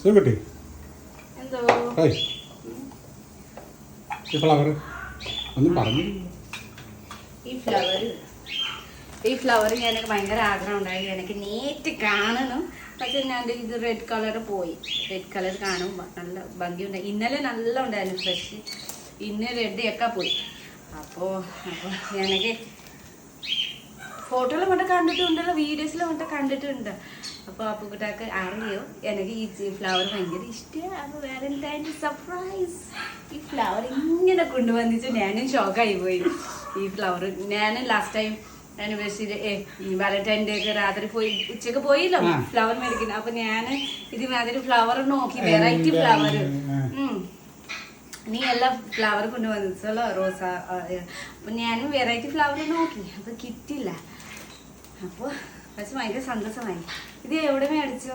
സുഖട്ടി എന്തോ ഈ ഫ്ലവർ ഒന്നും പറഞ്ഞു. ഈ ഫ്ലവർ എനിക്ക് ഭയങ്കര ആഗ്രഹം ഉണ്ടായി, എനിക്ക് നേരിട്ട് കാണണം. പക്ഷെ ഞാൻ ഇത് റെഡ് കളർ പോയി. റെഡ് കളർ കാണുമ്പോൾ നല്ല ഭംഗിയുണ്ടായി. ഇന്നലെ നല്ല ഉണ്ടായിരുന്നു ഫ്രഷ്, ഇന്ന് റെഡ് ഒക്കെ പോയി. അപ്പോൾ എനിക്ക് ഫോട്ടോയിൽ மட்டும் കണ്ടിട്ടുണ്ടല്ലോ, വീഡിയോസിൽ மட்டுം കണ്ടിട്ടുണ്ട്. അപ്പോൾ അപ്പുകുട്ടാക്ക് അറിയോ എനിക്ക് ഈ ഫ്ലവർ ഭയങ്കര ഇഷ്ടമാണ്. അപ്പോൾ വാലന്റൈൻ്റെ സർപ്രൈസ് ഈ ഫ്ലവർ ഇങ്ങനെ കൊണ്ടുവന്നിട്ട് ഞാനും ഷോക്കായി പോയി. ഈ ഫ്ലവർ ഞാൻ ലാസ്റ്റ് ടൈം ആനിവേഴ്സറി വാലന്റൈൻ്റെ ഒക്കെ രാത്രി പോയി, ഉച്ചക്ക് പോയില്ലോ ഫ്ലവർ മേടിക്കുന്നത്. അപ്പോൾ ഞാൻ ഇതുമാതിരി ഫ്ലവർ നോക്കി, വെറൈറ്റി ഫ്ലവർ. നീ എല്ലാ ഫ്ലവർ കൊണ്ടുവന്നിച്ചല്ലോ, റോസ. അപ്പോൾ ഞാനും വെറൈറ്റി ഫ്ലവർ നോക്കി, അപ്പോൾ കിട്ടില്ല. അപ്പോൾ പക്ഷെ ഭയങ്കര സന്തോഷമായി. ഇത് എവിടെ മേടിച്ചോ?